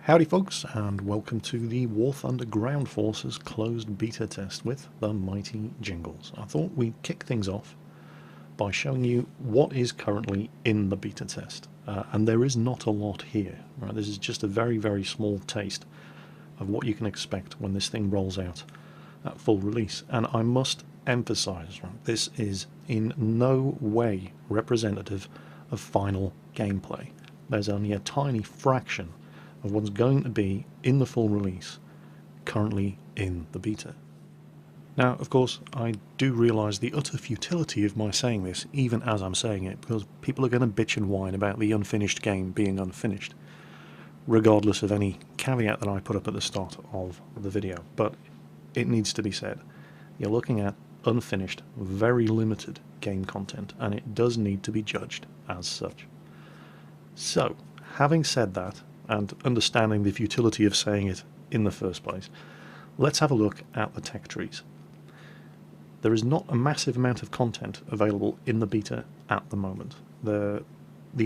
Howdy folks, and welcome to the War Thunder Ground Forces closed beta test with the mighty Jingles. I thought we'd kick things off by showing you what is currently in the beta test. And there is not a lot here. Right? This is just a very, very small taste of what you can expect when this thing rolls out at full release. And I must emphasize, right, this is in no way representative of final gameplay. There's only a tiny fraction of what's going to be in the full release currently in the beta. Now, of course, I do realise the utter futility of my saying this, even as I'm saying it, because people are going to bitch and whine about the unfinished game being unfinished, regardless of any caveat that I put up at the start of the video. But it needs to be said, you're looking at unfinished, very limited game content, and it does need to be judged as such. So, having said that, and understanding the futility of saying it in the first place, let's have a look at the tech trees. There is not a massive amount of content available in the beta at the moment. The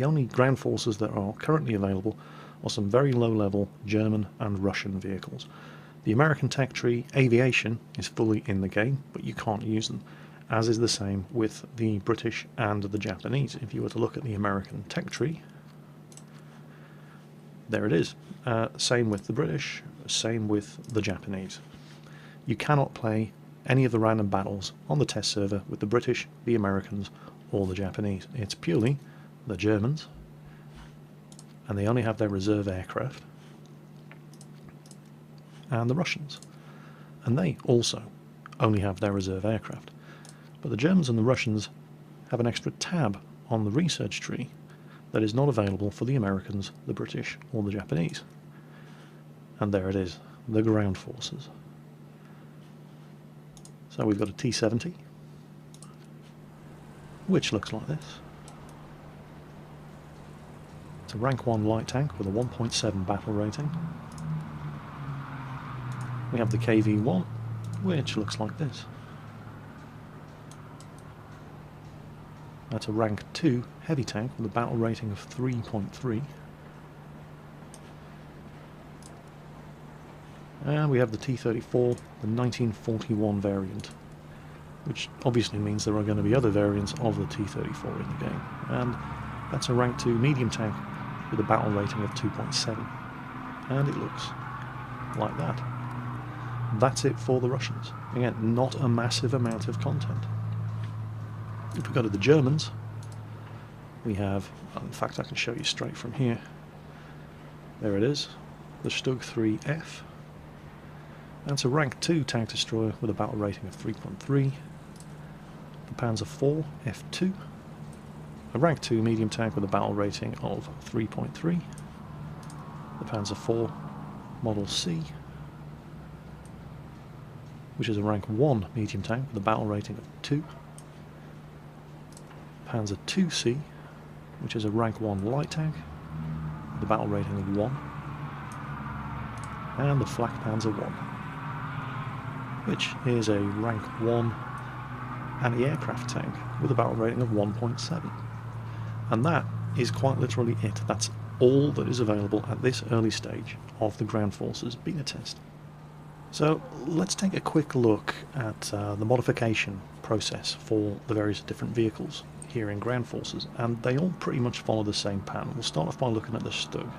only ground forces that are currently available are some very low-level German and Russian vehicles. The American tech tree, aviation, is fully in the game, but you can't use them, as is the same with the British and the Japanese. If you were to look at the American tech tree, there it is. Same with the British, same with the Japanese. You cannot play any of the random battles on the test server with the British, the Americans, or the Japanese. It's purely the Germans, and they only have their reserve aircraft, and the Russians, and they also only have their reserve aircraft. But the Germans and the Russians have an extra tab on the research tree that is not available for the Americans, the British, or the Japanese. And there it is, the ground forces. So we've got a T-70, which looks like this. It's a rank 1 light tank with a 1.7 battle rating. We have the KV-1, which looks like this. That's a rank 2 heavy tank with a battle rating of 3.3. And we have the T-34, the 1941 variant, which obviously means there are going to be other variants of the T-34 in the game. And that's a rank 2 medium tank with a battle rating of 2.7. And it looks like that. That's it for the Russians. Again, not a massive amount of content. If we go to the Germans, we have, in fact I can show you straight from here, there it is, the Stug 3F. That's a rank 2 tank destroyer with a battle rating of 3.3. The Panzer 4 F2, a rank 2 medium tank with a battle rating of 3.3. The Panzer 4 Model C, which is a rank 1 medium tank with a battle rating of 2. Panzer 2C, which is a rank 1 light tank with a battle rating of 1. And the Flak Panzer 1, which is a rank 1 anti-aircraft tank with a battle rating of 1.7. And that is quite literally it. That's all that is available at this early stage of the Ground Forces beta test. So let's take a quick look at the modification process for the various different vehicles here in Ground Forces, and they all pretty much follow the same pattern. We'll start off by looking at the Stug,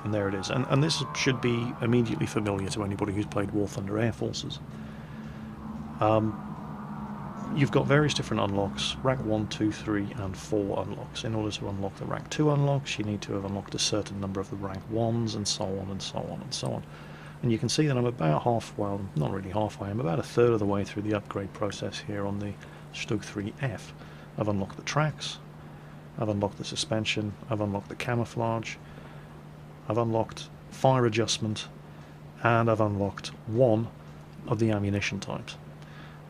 and there it is, and this should be immediately familiar to anybody who's played War Thunder Air Forces. You've got various different unlocks, rank 1, 2, 3 and 4 unlocks. In order to unlock the rank 2 unlocks, you need to have unlocked a certain number of the rank 1s, and so on and so on and so on. And you can see that I'm about well, not really halfway, I'm about a third of the way through the upgrade process here on the Stug 3F. I've unlocked the tracks, I've unlocked the suspension, I've unlocked the camouflage, I've unlocked fire adjustment, and I've unlocked one of the ammunition types.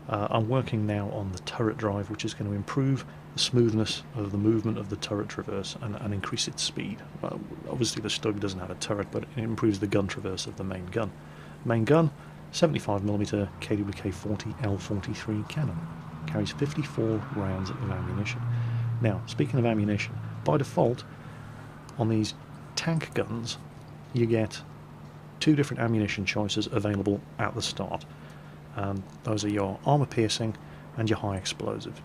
I'm working now on the turret drive, which is going to improve the smoothness of the movement of the turret traverse and increase its speed. Well, obviously the Stug doesn't have a turret, but it improves the gun traverse of the main gun. Main gun, 75mm KWK-40 L43 cannon. Carries 54 rounds of ammunition. Now, speaking of ammunition, by default, on these tank guns, you get two different ammunition choices available at the start, and those are your armor piercing and your high explosive.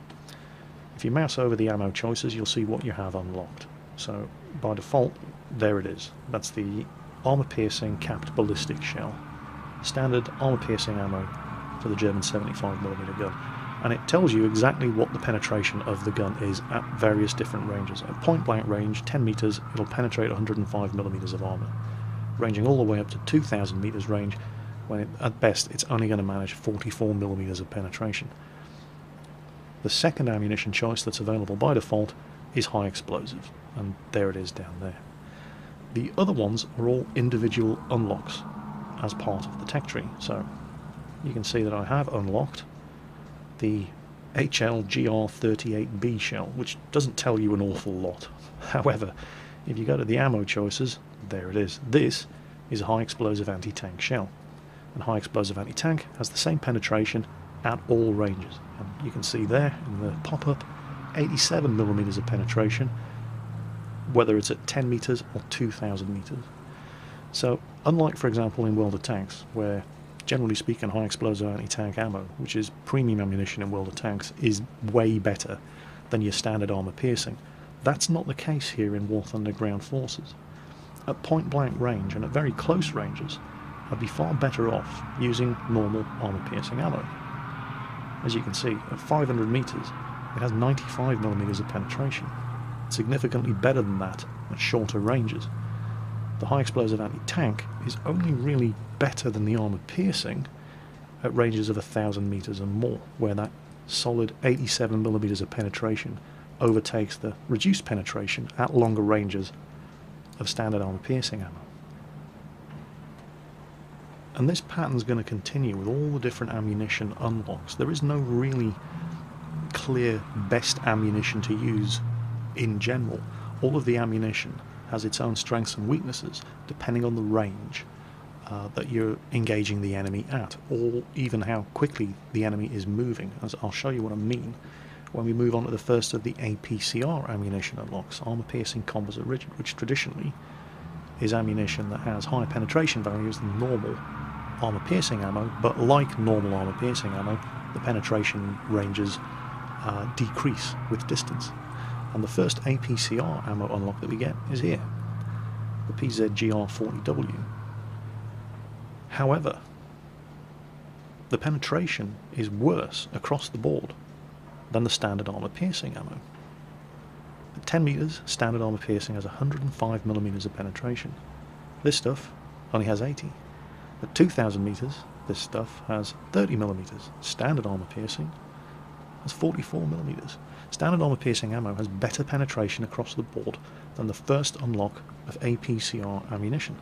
If you mouse over the ammo choices, you'll see what you have unlocked. So by default, there it is. That's the armor piercing capped ballistic shell, standard armor piercing ammo for the German 75mm gun, and it tells you exactly what the penetration of the gun is at various different ranges. At point blank range, 10 meters, it'll penetrate 105mm of armor, ranging all the way up to 2000 meters range, when at best it's only going to manage 44mm of penetration. The second ammunition choice that's available by default is high explosive, and there it is down there. The other ones are all individual unlocks as part of the tech tree, so you can see that I have unlocked the HLGR38B shell, which doesn't tell you an awful lot. However, if you go to the ammo choices, there it is. This is a high explosive anti-tank shell, and high explosive anti-tank has the same penetration at all ranges, and you can see there in the pop-up 87mm of penetration, whether it's at 10 meters or 2000 meters. So unlike, for example, in World of Tanks, where generally speaking high explosive anti-tank ammo, which is premium ammunition in World of Tanks, is way better than your standard armor piercing, that's not the case here in War Thunder Ground Forces. At point blank range and at very close ranges, I'd be far better off using normal armor piercing ammo. As you can see, at 500 meters, it has 95mm of penetration, significantly better than that at shorter ranges. The high explosive anti-tank is only really better than the armor piercing at ranges of 1000 meters and more, where that solid 87mm of penetration overtakes the reduced penetration at longer ranges of standard armor piercing ammo. And this pattern's going to continue with all the different ammunition unlocks. There is no really clear best ammunition to use in general. All of the ammunition has its own strengths and weaknesses depending on the range that you're engaging the enemy at, or even how quickly the enemy is moving, as I'll show you what I mean when we move on to the first of the APCR ammunition unlocks, armor piercing composite rigid, which traditionally is ammunition that has higher penetration values than normal armor piercing ammo, but like normal armor piercing ammo, the penetration ranges decrease with distance. And the first APCR ammo unlock that we get is here, the PZGR40W. However, the penetration is worse across the board than the standard armor piercing ammo. At 10 meters, standard armor piercing has 105mm of penetration. This stuff only has 80. At 2000 meters, this stuff has 30mm. Standard armor piercing has 44mm. Standard armor piercing ammo has better penetration across the board than the first unlock of APCR ammunition.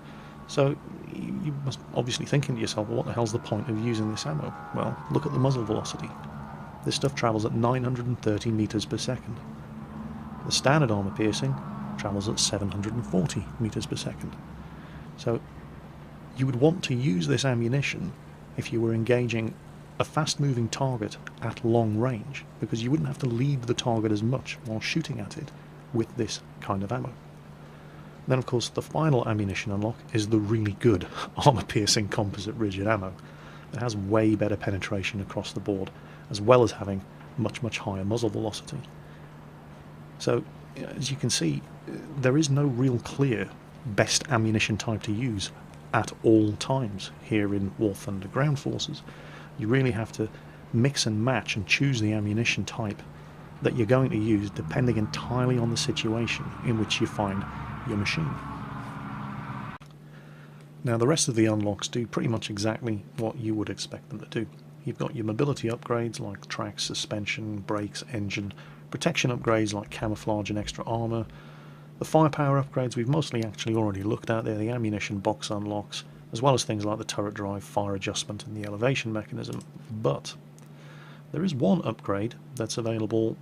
So you must obviously thinking to yourself, well, what the hell's the point of using this ammo? Well, look at the muzzle velocity. This stuff travels at 930 meters per second. The standard armor piercing travels at 740 meters per second. So you would want to use this ammunition if you were engaging a fast-moving target at long range, because you wouldn't have to lead the target as much while shooting at it with this kind of ammo. Then, of course, the final ammunition unlock is the really good armor-piercing composite rigid ammo. It has way better penetration across the board, as well as having much, much higher muzzle velocity. So, as you can see, there is no real clear best ammunition type to use at all times here in War Thunder Ground Forces. You really have to mix and match and choose the ammunition type that you're going to use depending entirely on the situation in which you find your machine. Now, the rest of the unlocks do pretty much exactly what you would expect them to do. You've got your mobility upgrades like tracks, suspension, brakes, engine, protection upgrades like camouflage and extra armor. The firepower upgrades we've mostly actually already looked at. They're the ammunition box unlocks, as well as things like the turret drive, fire adjustment and the elevation mechanism. But there is one upgrade that's available,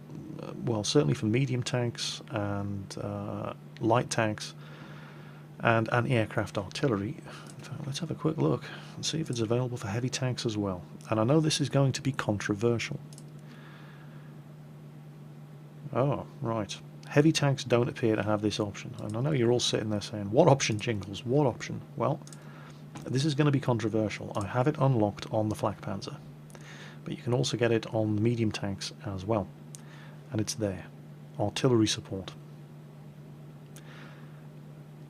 well, certainly for medium tanks and light tanks and anti-aircraft artillery. In fact, let's have a quick look and see if it's available for heavy tanks as well. And I know this is going to be controversial. Oh, right. Heavy tanks don't appear to have this option, and I know you're all sitting there saying, what option, Jingles, what option? Well, this is going to be controversial. I have it unlocked on the Flak Panzer, but you can also get it on the medium tanks as well, and it's there. Artillery support.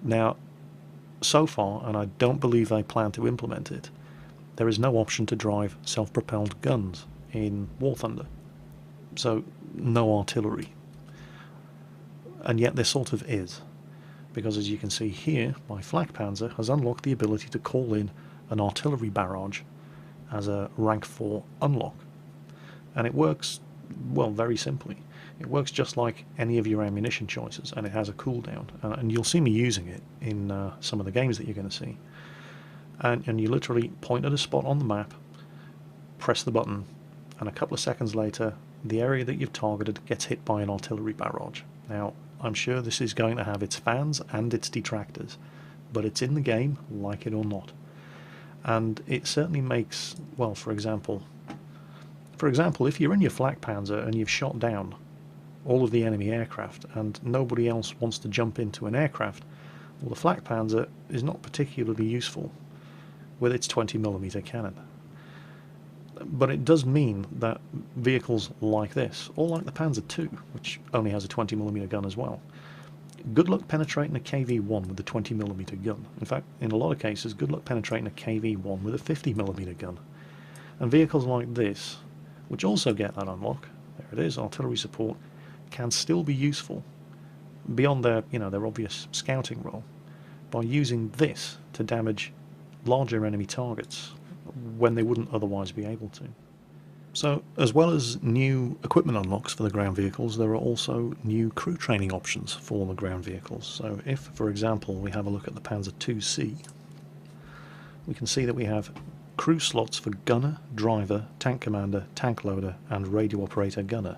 Now, so far, and I don't believe they plan to implement it, there is no option to drive self-propelled guns in War Thunder, so no artillery. And yet there sort of is, because as you can see here, my Flak Panzer has unlocked the ability to call in an artillery barrage as a rank 4 unlock. And it works, well, very simply. It works just like any of your ammunition choices, and it has a cooldown. And you'll see me using it in some of the games that you're going to see. And you literally point at a spot on the map, press the button, and a couple of seconds later, the area that you've targeted gets hit by an artillery barrage. Now, I'm sure this is going to have its fans and its detractors, but it's in the game, like it or not. And it certainly makes, well, for example, if you're in your Flak Panzer and you've shot down all of the enemy aircraft and nobody else wants to jump into an aircraft, well, the Flak Panzer is not particularly useful with its 20mm cannon. But it does mean that vehicles like this, or like the Panzer II, which only has a 20mm gun as well, good luck penetrating a KV-1 with a 20mm gun. In fact, in a lot of cases, good luck penetrating a KV-1 with a 50mm gun. And vehicles like this, which also get that unlock, there it is, artillery support, can still be useful beyond their, their obvious scouting role by using this to damage larger enemy targets when they wouldn't otherwise be able to. So, as well as new equipment unlocks for the ground vehicles, there are also new crew training options for the ground vehicles. So if, for example, we have a look at the Panzer IIc, we can see that we have crew slots for gunner, driver, tank commander, tank loader, and radio operator gunner.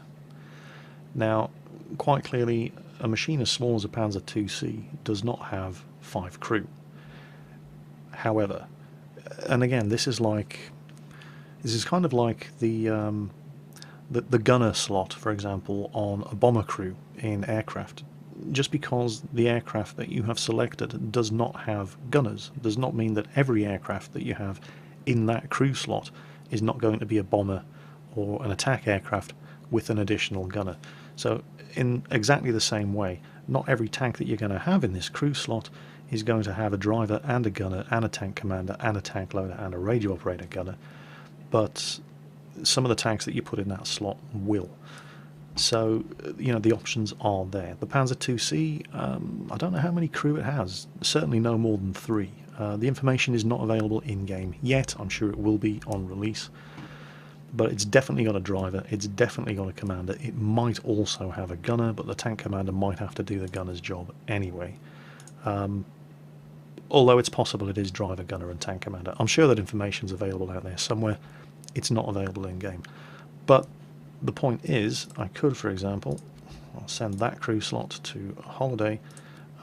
Now, quite clearly, a machine as small as a Panzer IIc does not have 5 crew. However, and again, this is kind of like the gunner slot, for example, on a bomber crew in aircraft. Just because the aircraft that you have selected does not have gunners does not mean that every aircraft that you have in that crew slot is not going to be a bomber or an attack aircraft with an additional gunner. So in exactly the same way, not every tank that you're going to have in this crew slot is going to have a driver and a gunner and a tank commander and a tank loader and a radio operator gunner, but some of the tanks that you put in that slot will. So, the options are there. The Panzer IIc, I don't know how many crew it has, certainly no more than 3. The information is not available in-game yet. I'm sure it will be on release, but it's definitely got a driver, it's definitely got a commander. It might also have a gunner, but the tank commander might have to do the gunner's job anyway. Although it's possible it is driver, gunner and tank commander. I'm sure that information's available out there somewhere. It's not available in-game. But the point is, I could, for example, I'll send that crew slot to a holiday,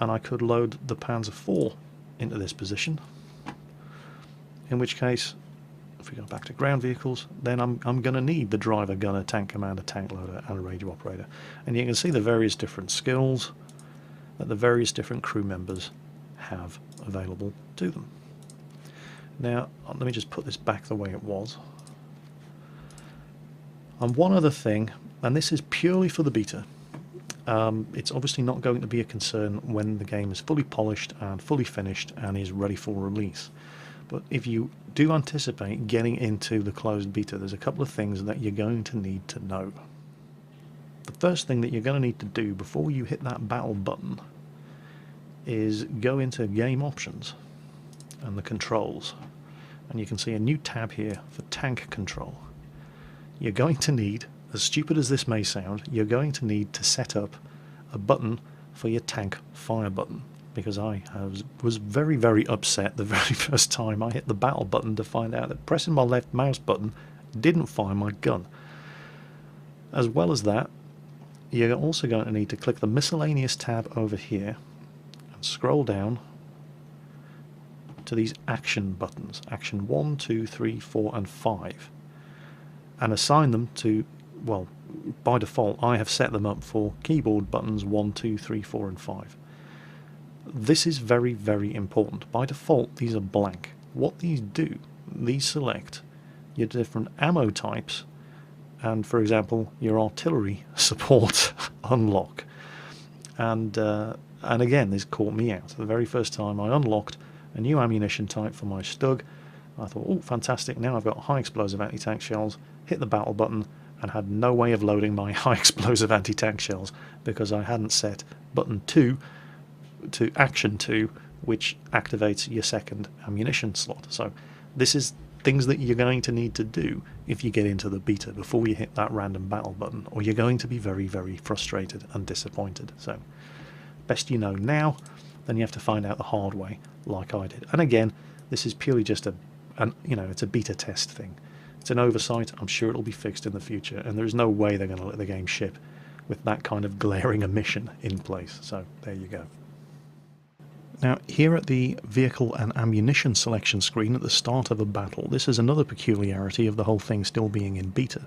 and I could load the Panzer IV into this position. In which case, if we go back to ground vehicles, then I'm going to need the driver, gunner, tank commander, tank loader and a radio operator. And you can see the various different skills that the various different crew members have available to them. Now, let me just put this back the way it was. And one other thing, and this is purely for the beta, it's obviously not going to be a concern when the game is fully polished and fully finished and is ready for release. But if you do anticipate getting into the closed beta, there's a couple of things that you're going to need to know. The first thing that you're going to need to do before you hit that battle button is go into game options and the controls, and you can see a new tab here for tank control. You're going to need, as stupid as this may sound, you're going to need to set up a button for your tank fire button, because I was very, very upset the very first time I hit the battle button to find out that pressing my left mouse button didn't fire my gun. As well as that, you're also going to need to click the miscellaneous tab over here and scroll down to these action buttons, action 1, 2, 3, 4 and 5, and assign them to, well, by default, I have set them up for keyboard buttons 1, 2, 3, 4, and 5. This is very, very important. By default, these are blank. What these do, these select your different ammo types and, for example, your artillery support unlock. And again, this caught me out. The very first time I unlocked a new ammunition type for my Stug, I thought, oh, fantastic, now I've got high explosive anti-tank shells, hit the battle button, and had no way of loading my high explosive anti-tank shells because I hadn't set button 2 to action 2, which activates your second ammunition slot. So this is things that you're going to need to do if you get into the beta before you hit that random battle button, or you're going to be very, very frustrated and disappointed. So best you know now, then you have to find out the hard way, like I did. And again, this is purely just it's a beta test thing. It's an oversight. I'm sure it'll be fixed in the future, and there's no way they're going to let the game ship with that kind of glaring omission in place. So there you go. Now, here at the vehicle and ammunition selection screen at the start of a battle, this is another peculiarity of the whole thing still being in beta.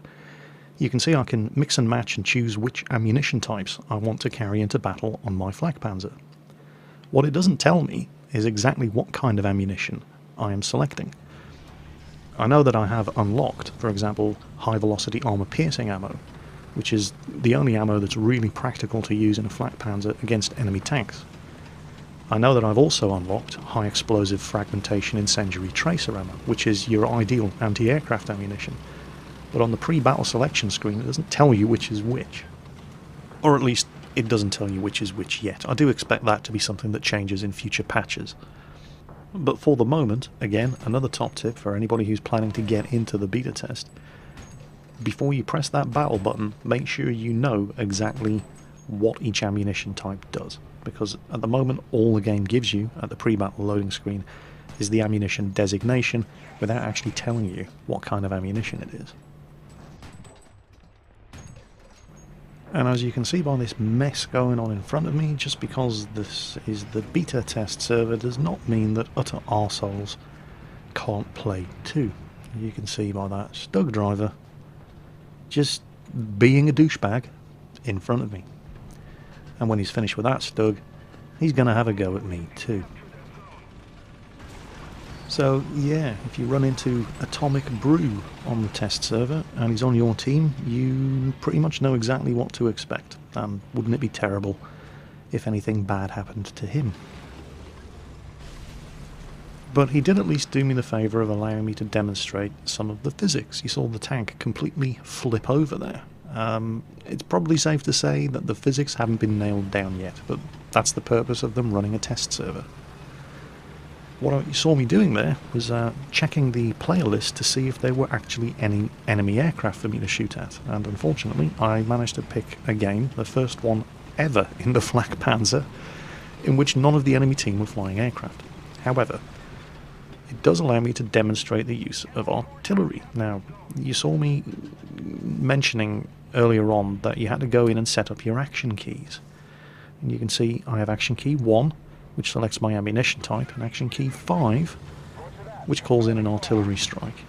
You can see I can mix and match and choose which ammunition types I want to carry into battle on my flak Panzer. What it doesn't tell me is exactly what kind of ammunition I am selecting. I know that I have unlocked, for example, high velocity armor piercing ammo, which is the only ammo that's really practical to use in a flak Panzer against enemy tanks. I know that I've also unlocked high explosive fragmentation incendiary tracer ammo, which is your ideal anti-aircraft ammunition. But on the pre-battle selection screen it doesn't tell you which is which. Or at least it doesn't tell you which is which yet. I do expect that to be something that changes in future patches. But for the moment, again, another top tip for anybody who's planning to get into the beta test, before you press that battle button, make sure you know exactly what each ammunition type does. Because at the moment, all the game gives you at the pre-battle loading screen is the ammunition designation without actually telling you what kind of ammunition it is. And as you can see by this mess going on in front of me, just because this is the beta test server does not mean that utter arseholes can't play too. You can see by that Stug driver just being a douchebag in front of me. And when he's finished with that Stug, he's going to have a go at me too. So yeah, if you run into Atomic Brew on the test server and he's on your team, you pretty much know exactly what to expect. And wouldn't it be terrible if anything bad happened to him? But he did at least do me the favour of allowing me to demonstrate some of the physics. You saw the tank completely flip over there. It's probably safe to say that the physics haven't been nailed down yet, but that's the purpose of them running a test server. What you saw me doing there was checking the player list to see if there were actually any enemy aircraft for me to shoot at, and unfortunately I managed to pick a game, the first one ever in the flak Panzer, in which none of the enemy team were flying aircraft. However, it does allow me to demonstrate the use of artillery. Now, you saw me mentioning earlier on that you had to go in and set up your action keys. And you can see I have action key 1, which selects my ammunition type, and action key 5, which calls in an artillery strike.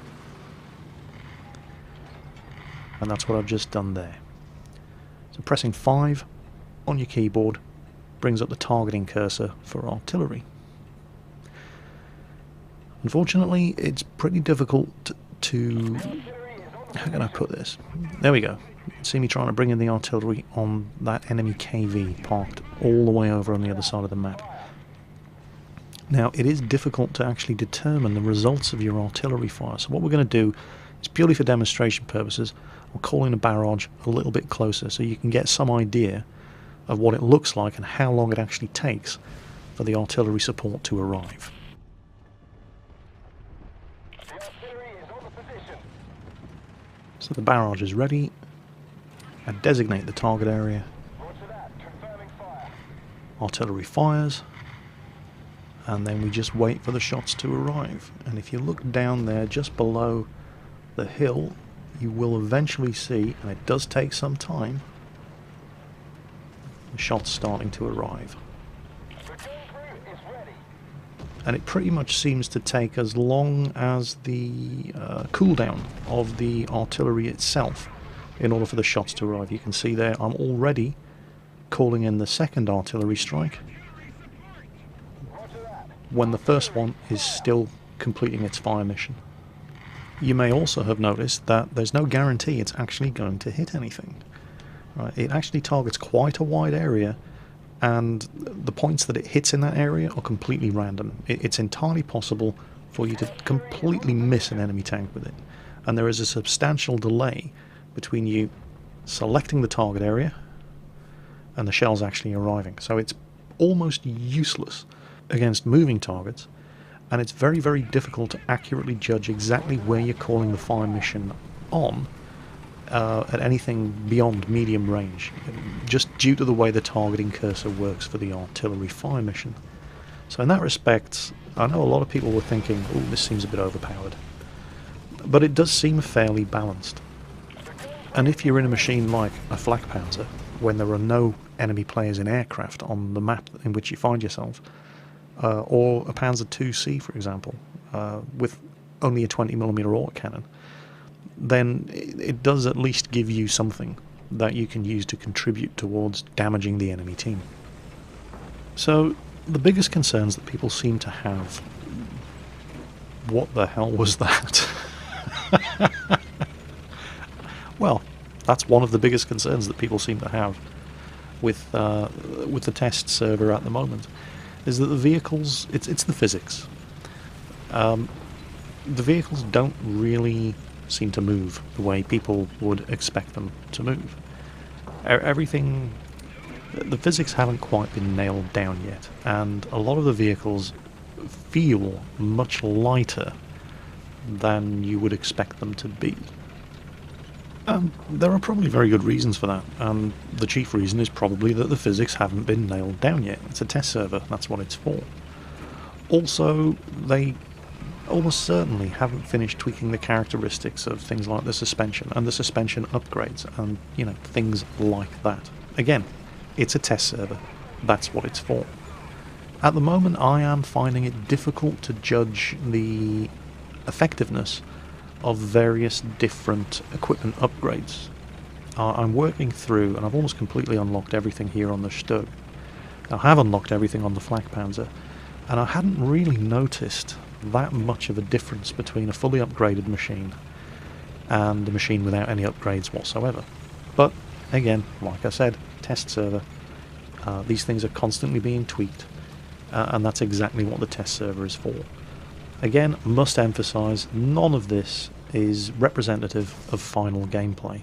And that's what I've just done there. So pressing 5 on your keyboard brings up the targeting cursor for artillery. Unfortunately, it's pretty difficult to... how can I put this? There we go. You can see me trying to bring in the artillery on that enemy KV parked all the way over on the other side of the map. Now, it is difficult to actually determine the results of your artillery fire, so what we're going to do is, purely for demonstration purposes, I'll call in a barrage a little bit closer so you can get some idea of what it looks like and how long it actually takes for the artillery support to arrive. So the barrage is ready. I designate the target area. Artillery fires. And then we just wait for the shots to arrive. And if you look down there just below the hill, you will eventually see, and it does take some time, the shots starting to arrive. And it pretty much seems to take as long as the cooldown of the artillery itself in order for the shots to arrive. You can see there I'm already calling in the second artillery strike when the first one is still completing its fire mission. You may also have noticed that there's no guarantee it's actually going to hit anything. Right? It actually targets quite a wide area, and the points that it hits in that area are completely random. It's entirely possible for you to completely miss an enemy tank with it, and there is a substantial delay between you selecting the target area and the shells actually arriving. So it's almost useless against moving targets, and it's very, very difficult to accurately judge exactly where you're calling the fire mission on at anything beyond medium range, just due to the way the targeting cursor works for the artillery fire mission. So in that respect, I know a lot of people were thinking, oh, this seems a bit overpowered, but it does seem fairly balanced. And if you're in a machine like a flak Panzer, when there are no enemy players in aircraft on the map in which you find yourself, or a Panzer IIc, for example, with only a 20mm autocannon, then it does at least give you something that you can use to contribute towards damaging the enemy team. So the biggest concerns that people seem to have... What the hell was that? Well, that's one of the biggest concerns that people seem to have with the test server at the moment, is that the vehicles, it's the physics. The vehicles don't really seem to move the way people would expect them to move. Everything, the physics haven't quite been nailed down yet, and a lot of the vehicles feel much lighter than you would expect them to be. There are probably very good reasons for that, and the chief reason is probably that the physics haven't been nailed down yet. It's a test server, that's what it's for. Also, they almost certainly haven't finished tweaking the characteristics of things like the suspension and the suspension upgrades and, you know, things like that. Again, it's a test server, that's what it's for. At the moment, I am finding it difficult to judge the effectiveness of various different equipment upgrades. I'm working through, and I've almost completely unlocked everything here on the Stug. I have unlocked everything on the flak Panzer, and I hadn't really noticed that much of a difference between a fully upgraded machine and a machine without any upgrades whatsoever. But again, like I said, test server, these things are constantly being tweaked, and that's exactly what the test server is for. Again, must emphasise, none of this is representative of final gameplay.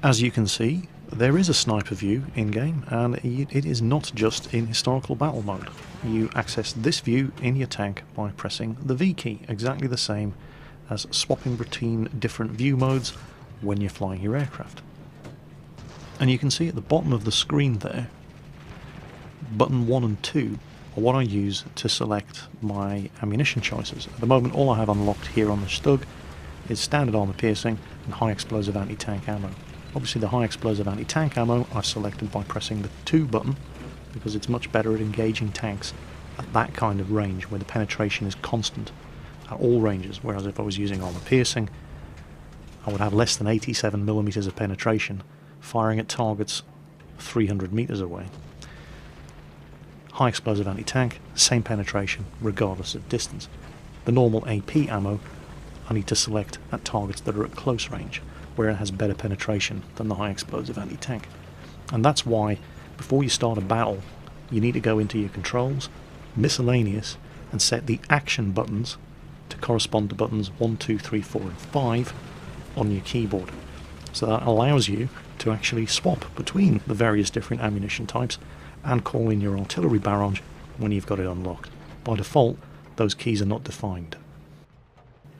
As you can see, there is a sniper view in-game, and it is not just in historical battle mode. You access this view in your tank by pressing the V key, exactly the same as swapping between different view modes when you're flying your aircraft. And you can see at the bottom of the screen there, button 1 and 2 are what I use to select my ammunition choices. At the moment, all I have unlocked here on the Stug is standard armor piercing and high explosive anti-tank ammo. Obviously the high explosive anti-tank ammo I've selected by pressing the 2 button, because it's much better at engaging tanks at that kind of range where the penetration is constant at all ranges, whereas if I was using armor piercing, I would have less than 87mm of penetration firing at targets 300 meters away. High explosive anti-tank, same penetration regardless of distance. The normal AP ammo I need to select at targets that are at close range, where it has better penetration than the high explosive anti-tank. And that's why before you start a battle you need to go into your controls, miscellaneous, and set the action buttons to correspond to buttons 1, 2, 3, 4 and 5 on your keyboard. So that allows you to actually swap between the various different ammunition types and call in your artillery barrage when you've got it unlocked. By default, those keys are not defined.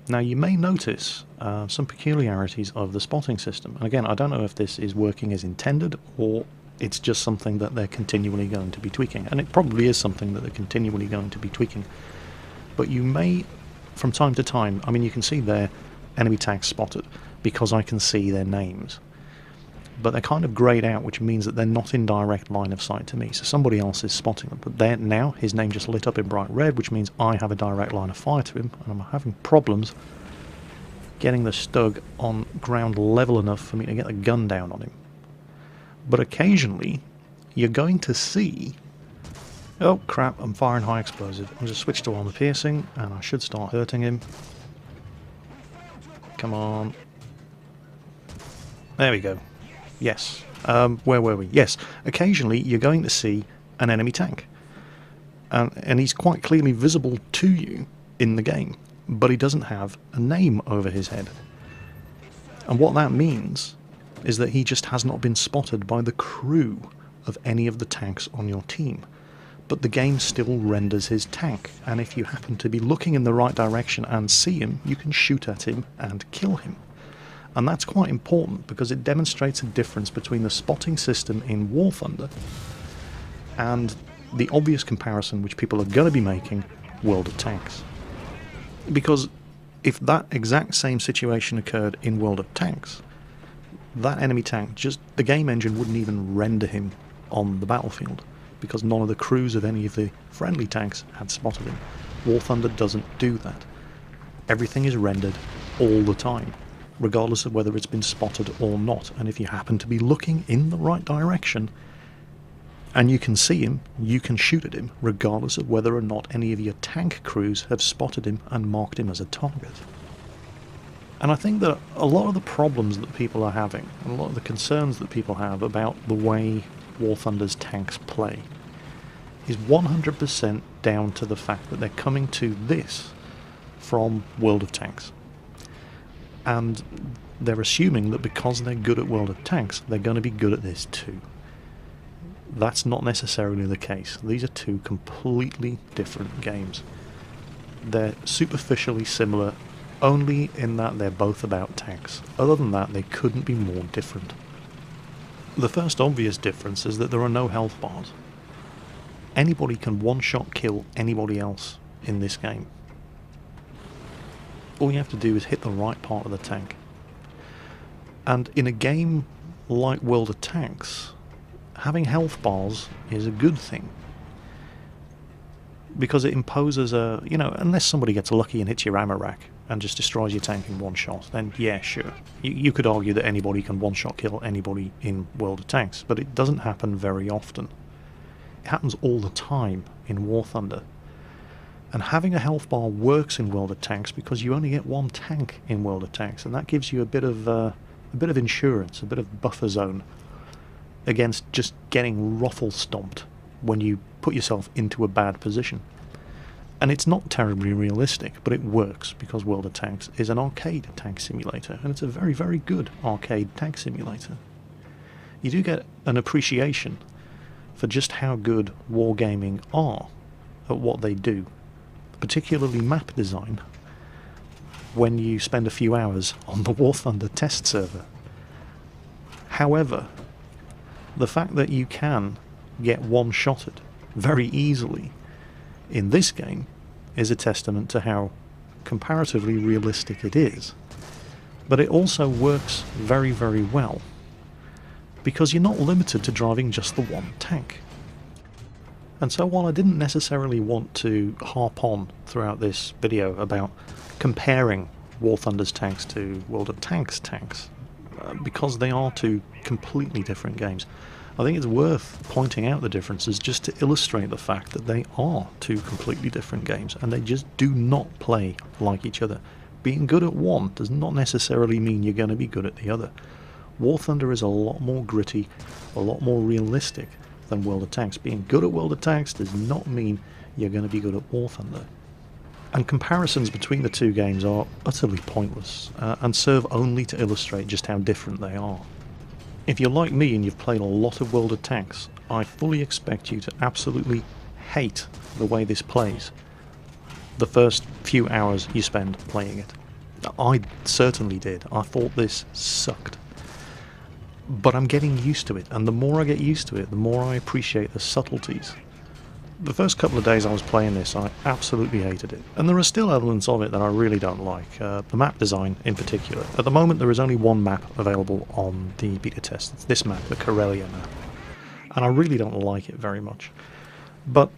Now you may notice some peculiarities of the spotting system, and again I don't know if this is working as intended or it's just something that they're continually going to be tweaking, and it probably is something that they're continually going to be tweaking. But you may, from time to time, I mean you can see there enemy tanks spotted because I can see their names. But they're kind of greyed out, which means that they're not in direct line of sight to me. So somebody else is spotting them. But there now, his name just lit up in bright red, which means I have a direct line of fire to him, and I'm having problems getting the Stug on ground level enough for me to get the gun down on him. But occasionally, you're going to see... Oh crap, I'm firing high explosive. I'll just switch to armor piercing, and I should start hurting him. Come on. There we go. Yes. Where were we? Yes. Occasionally, you're going to see an enemy tank. And he's quite clearly visible to you in the game, but he doesn't have a name over his head. And what that means is that he just has not been spotted by the crew of any of the tanks on your team. But the game still renders his tank, and if you happen to be looking in the right direction and see him, you can shoot at him and kill him. And that's quite important because it demonstrates a difference between the spotting system in War Thunder and the obvious comparison which people are going to be making, World of Tanks. Because if that exact same situation occurred in World of Tanks, that enemy tank, the game engine wouldn't even render him on the battlefield, because none of the crews of any of the friendly tanks had spotted him. War Thunder doesn't do that. Everything is rendered all the time, regardless of whether it's been spotted or not, and if you happen to be looking in the right direction and you can see him, you can shoot at him, regardless of whether or not any of your tank crews have spotted him and marked him as a target. And I think that a lot of the problems that people are having, and a lot of the concerns that people have about the way War Thunder's tanks play, is 100% down to the fact that they're coming to this from World of Tanks. And they're assuming that because they're good at World of Tanks, they're going to be good at this too. That's not necessarily the case. These are two completely different games. They're superficially similar only in that they're both about tanks. Other than that, they couldn't be more different. The first obvious difference is that there are no health bars. Anybody can one-shot kill anybody else in this game. All you have to do is hit the right part of the tank. And in a game like World of Tanks, having health bars is a good thing, because it imposes a, unless somebody gets lucky and hits your ammo rack and just destroys your tank in one shot, then yeah, sure. You could argue that anybody can one-shot kill anybody in World of Tanks, but it doesn't happen very often. It happens all the time in War Thunder. And having a health bar works in World of Tanks because you only get one tank in World of Tanks, and that gives you a bit of insurance, a bit of buffer zone against just getting ruffle stomped when you put yourself into a bad position. And it's not terribly realistic, but it works because World of Tanks is an arcade tank simulator, and it's a very, very good arcade tank simulator. You do get an appreciation for just how good wargaming are at what they do, particularly map design, when you spend a few hours on the War Thunder test server. However, the fact that you can get one-shotted very easily in this game is a testament to how comparatively realistic it is. But it also works very, very well, because you're not limited to driving just the one tank. And so while I didn't necessarily want to harp on throughout this video about comparing War Thunder's tanks to World of Tanks tanks, because they are two completely different games, I think it's worth pointing out the differences just to illustrate the fact that they are two completely different games, and they just do not play like each other. Being good at one does not necessarily mean you're going to be good at the other. War Thunder is a lot more gritty, a lot more realistic than World of Tanks. Being good at World of Tanks does not mean you're going to be good at War Thunder. And comparisons between the two games are utterly pointless, and serve only to illustrate just how different they are. If you're like me and you've played a lot of World of Tanks, I fully expect you to absolutely hate the way this plays the first few hours you spend playing it. I certainly did. I thought this sucked. But I'm getting used to it, and the more I get used to it, the more I appreciate the subtleties. The first couple of days I was playing this, I absolutely hated it. And there are still elements of it that I really don't like. The map design in particular. At the moment there is only one map available on the beta test. It's this map, the Karelia map. And I really don't like it very much. But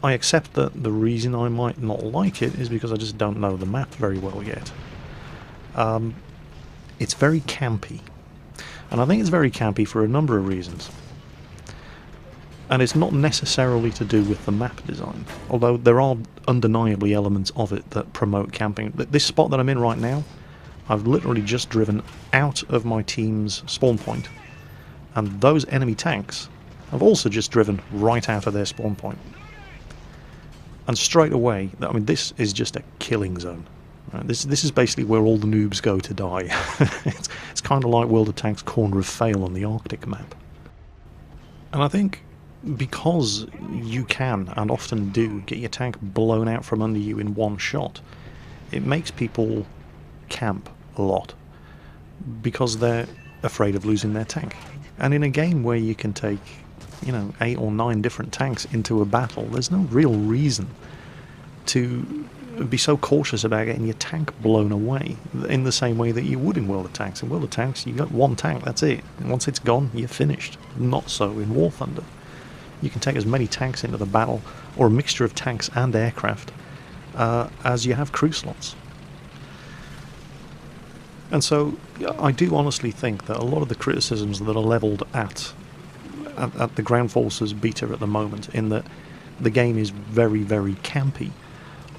I accept that the reason I might not like it is because I just don't know the map very well yet. It's very campy. And I think it's very campy for a number of reasons. And it's not necessarily to do with the map design, although there are undeniably elements of it that promote camping. This spot that I'm in right now, I've literally just driven out of my team's spawn point, and those enemy tanks have also just driven right out of their spawn point. And straight away, I mean, this is just a killing zone. Right? This is basically where all the noobs go to die. It's kind of like World of Tanks' Corner of Fail on the Arctic map. And I think because you can, and often do, get your tank blown out from under you in one shot, it makes people camp a lot, because they're afraid of losing their tank. And in a game where you can take, 8 or 9 different tanks into a battle, there's no real reason to be so cautious about getting your tank blown away in the same way that you would in World of Tanks. In World of Tanks, you got one tank, that's it. And once it's gone, you're finished. Not so in War Thunder. You can take as many tanks into the battle, or a mixture of tanks and aircraft, as you have crew slots. And so I do honestly think that a lot of the criticisms that are levelled at the Ground Forces beta at the moment, in that the game is very, very campy,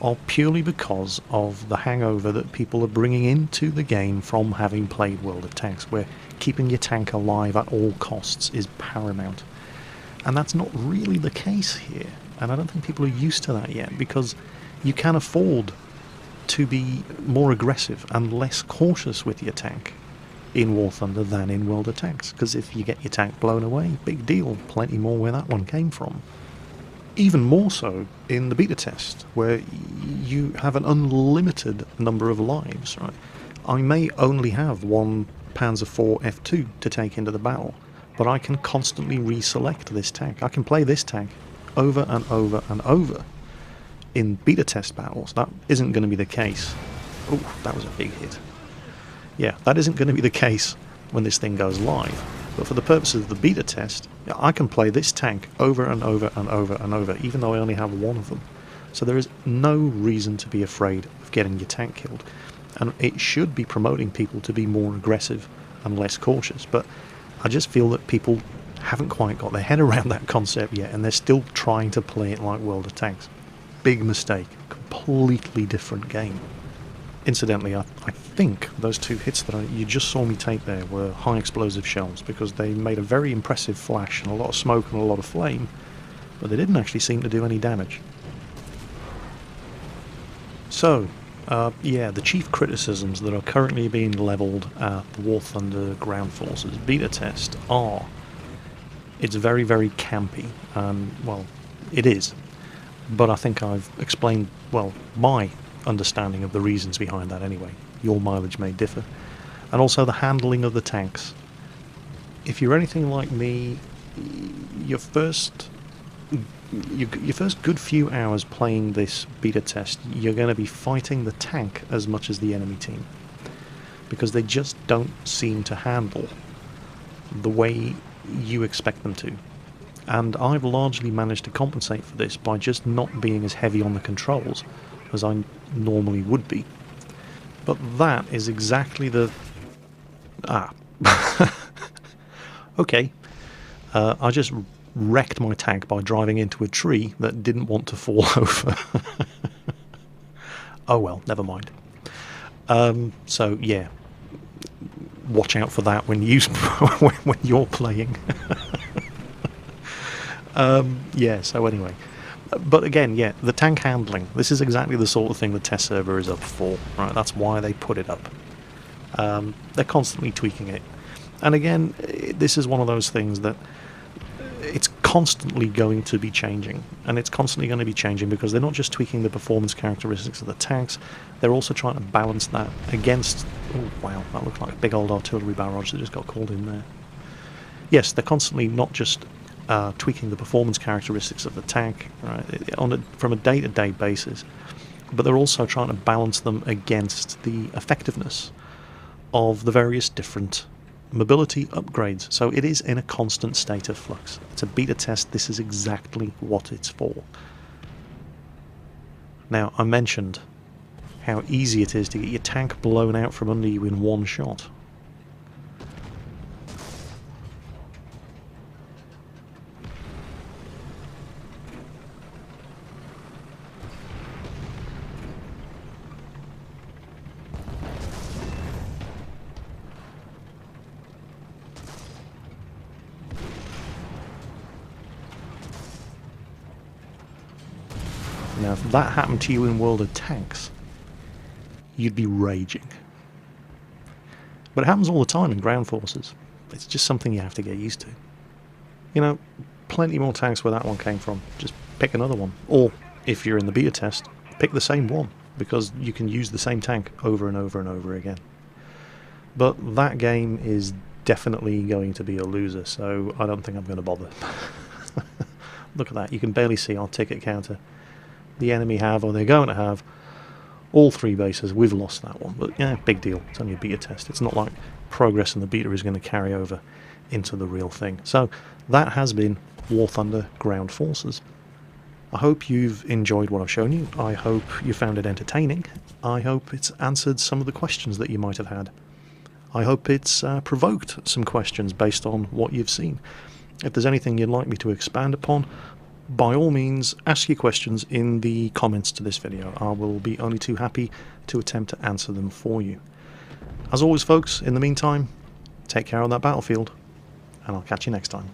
are purely because of the hangover that people are bringing into the game from having played World of Tanks, where keeping your tank alive at all costs is paramount. And that's not really the case here, and I don't think people are used to that yet, because you can afford to be more aggressive and less cautious with your tank in War Thunder than in World of Tanks, because if you get your tank blown away, big deal, plenty more where that one came from. Even more so in the beta test, where you have an unlimited number of lives, right? I may only have one Panzer IV F2 to take into the battle, but I can constantly reselect this tank. I can play this tank over and over and over in beta test battles. That isn't going to be the case. Oh, that was a big hit. Yeah, that isn't going to be the case when this thing goes live. But for the purposes of the beta test, I can play this tank over and over and over and over, even though I only have one of them. So there is no reason to be afraid of getting your tank killed. And it should be promoting people to be more aggressive and less cautious. But I just feel that people haven't quite got their head around that concept yet, and they're still trying to play it like World of Tanks. Big mistake. Completely different game. Incidentally, I think those 2 hits that you just saw me take there were high explosive shells, because they made a very impressive flash and a lot of smoke and a lot of flame, but they didn't actually seem to do any damage. So, yeah, the chief criticisms that are currently being levelled at the War Thunder Ground Forces beta test are, it's very, very campy, and, well, it is. But I think I've explained, well, my understanding of the reasons behind that anyway. Your mileage may differ. And also the handling of the tanks. If you're anything like me, your first good few hours playing this beta test, you're going to be fighting the tank as much as the enemy team, because they just don't seem to handle the way you expect them to. And I've largely managed to compensate for this by just not being as heavy on the controls as I normally would be. But that is exactly the... Okay. I just wrecked my tank by driving into a tree that didn't want to fall over. Oh well, never mind. So yeah, watch out for that when you're playing. Yeah, so anyway. But again, yeah, the tank handling, this is exactly the sort of thing the test server is up for, right? That's why they put it up. They're constantly tweaking it. And again, this is one of those things that it's constantly going to be changing. And it's constantly going to be changing because they're not just tweaking the performance characteristics of the tanks, they're also trying to balance that against... Oh, wow, that looked like a big old artillery barrage that just got called in there. Yes, they're constantly not just tweaking the performance characteristics of the tank, right, from a day-to-day basis, but they're also trying to balance them against the effectiveness of the various different mobility upgrades. So it is in a constant state of flux. It's a beta test. This is exactly what it's for. Now, I mentioned how easy it is to get your tank blown out from under you in one shot. Now, if that happened to you in World of Tanks, you'd be raging. But it happens all the time in ground forces. It's just something you have to get used to. You know, plenty more tanks where that one came from. Just pick another one. Or, if you're in the beta test, pick the same one, because you can use the same tank over and over and over again. But that game is definitely going to be a loser, so I don't think I'm going to bother. Look at that, you can barely see our ticket counter. The enemy have, or they're going to have, all 3 bases. We've lost that one, but yeah, big deal. It's only a beta test. It's not like progress in the beta is going to carry over into the real thing. So that has been War Thunder Ground Forces. I hope you've enjoyed what I've shown you. I hope you found it entertaining. I hope it's answered some of the questions that you might have had. I hope it's provoked some questions based on what you've seen. If there's anything you'd like me to expand upon, by all means, ask your questions in the comments to this video. I will be only too happy to attempt to answer them for you. As always, folks, in the meantime, take care on that battlefield, and I'll catch you next time.